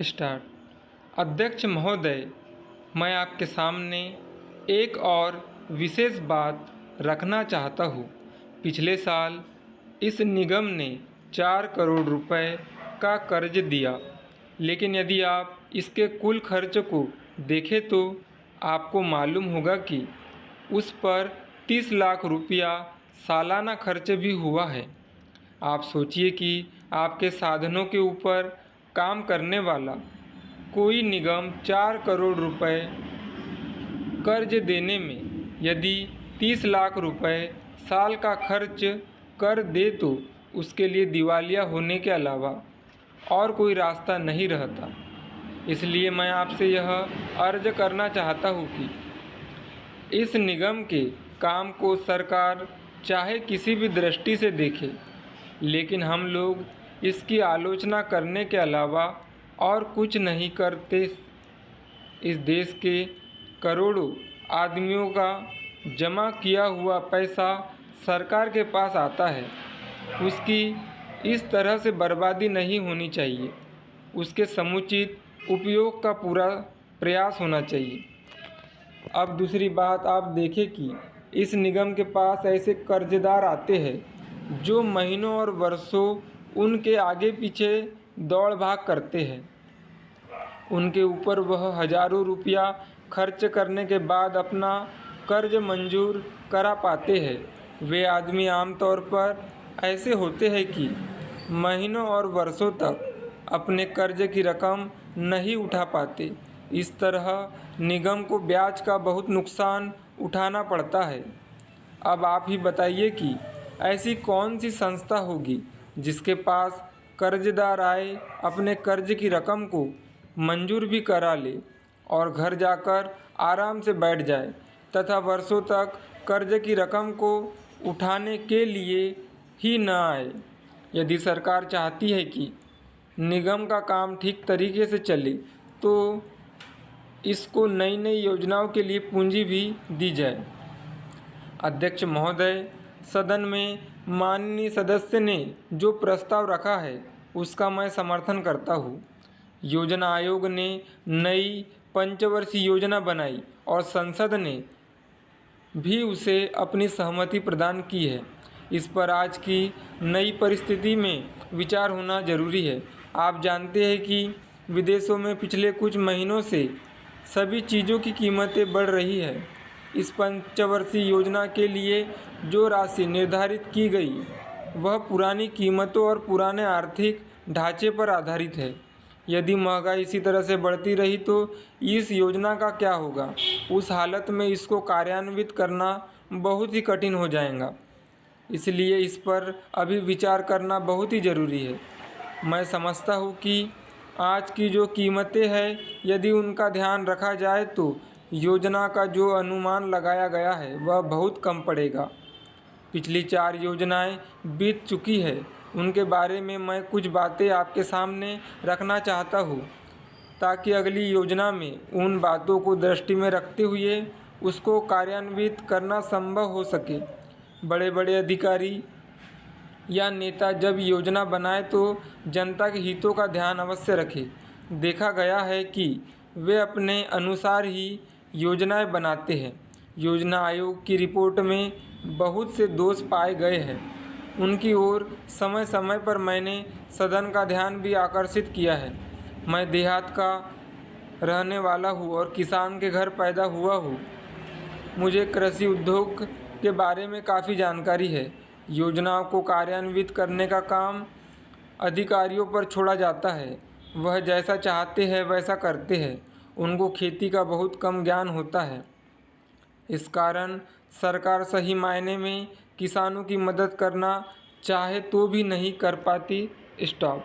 Start. अध्यक्ष महोदय, मैं आपके सामने एक और विशेष बात रखना चाहता हूँ। पिछले साल इस निगम ने 4 करोड़ रुपए का कर्ज दिया, लेकिन यदि आप इसके कुल खर्च को देखें तो आपको मालूम होगा कि उस पर 30 लाख रुपया सालाना खर्च भी हुआ है। आप सोचिए कि आपके साधनों के ऊपर काम करने वाला कोई निगम 4 करोड़ रुपए कर्ज देने में यदि 30 लाख रुपए साल का खर्च कर दे तो उसके लिए दिवालिया होने के अलावा और कोई रास्ता नहीं रहता। इसलिए मैं आपसे यह अर्ज करना चाहता हूँ कि इस निगम के काम को सरकार चाहे किसी भी दृष्टि से देखे, लेकिन हम लोग इसकी आलोचना करने के अलावा और कुछ नहीं करते। इस देश के करोड़ों आदमियों का जमा किया हुआ पैसा सरकार के पास आता है, उसकी इस तरह से बर्बादी नहीं होनी चाहिए। उसके समुचित उपयोग का पूरा प्रयास होना चाहिए। अब दूसरी बात, आप देखें कि इस निगम के पास ऐसे कर्जदार आते हैं जो महीनों और वर्षों उनके आगे पीछे दौड़ भाग करते हैं। उनके ऊपर वह हजारों रुपया खर्च करने के बाद अपना कर्ज मंजूर करा पाते हैं। वे आदमी आमतौर पर ऐसे होते हैं कि महीनों और वर्षों तक अपने कर्ज की रकम नहीं उठा पाते। इस तरह निगम को ब्याज का बहुत नुकसान उठाना पड़ता है। अब आप ही बताइए कि ऐसी कौन सी संस्था होगी जिसके पास कर्जदार आए, अपने कर्ज की रकम को मंजूर भी करा ले और घर जाकर आराम से बैठ जाए तथा वर्षों तक कर्ज की रकम को उठाने के लिए ही न आए। यदि सरकार चाहती है कि निगम का काम ठीक तरीके से चले तो इसको नई नई योजनाओं के लिए पूंजी भी दी जाए। अध्यक्ष महोदय, सदन में माननीय सदस्य ने जो प्रस्ताव रखा है उसका मैं समर्थन करता हूँ। योजना आयोग ने नई पंचवर्षीय योजना बनाई और संसद ने भी उसे अपनी सहमति प्रदान की है। इस पर आज की नई परिस्थिति में विचार होना जरूरी है। आप जानते हैं कि विदेशों में पिछले कुछ महीनों से सभी चीज़ों की कीमतें बढ़ रही है। इस पंचवर्षीय योजना के लिए जो राशि निर्धारित की गई वह पुरानी कीमतों और पुराने आर्थिक ढांचे पर आधारित है। यदि महंगाई इसी तरह से बढ़ती रही तो इस योजना का क्या होगा? उस हालत में इसको कार्यान्वित करना बहुत ही कठिन हो जाएगा। इसलिए इस पर अभी विचार करना बहुत ही ज़रूरी है। मैं समझता हूँ कि आज की जो कीमतें हैं, यदि उनका ध्यान रखा जाए तो योजना का जो अनुमान लगाया गया है वह बहुत कम पड़ेगा। पिछली 4 योजनाएं बीत चुकी है, उनके बारे में मैं कुछ बातें आपके सामने रखना चाहता हूँ ताकि अगली योजना में उन बातों को दृष्टि में रखते हुए उसको कार्यान्वित करना संभव हो सके। बड़े बड़े अधिकारी या नेता जब योजना बनाए तो जनता के हितों का ध्यान अवश्य रखें। देखा गया है कि वे अपने अनुसार ही योजनाएं बनाते हैं। योजना आयोग की रिपोर्ट में बहुत से दोष पाए गए हैं। उनकी ओर समय समय पर मैंने सदन का ध्यान भी आकर्षित किया है। मैं देहात का रहने वाला हूँ और किसान के घर पैदा हुआ हूँ। मुझे कृषि उद्योग के बारे में काफ़ी जानकारी है। योजनाओं को कार्यान्वित करने का काम अधिकारियों पर छोड़ा जाता है। वह जैसा चाहते हैं वैसा करते हैं। उनको खेती का बहुत कम ज्ञान होता है। इस कारण सरकार सही मायने में किसानों की मदद करना चाहे तो भी नहीं कर पाती। स्टॉप।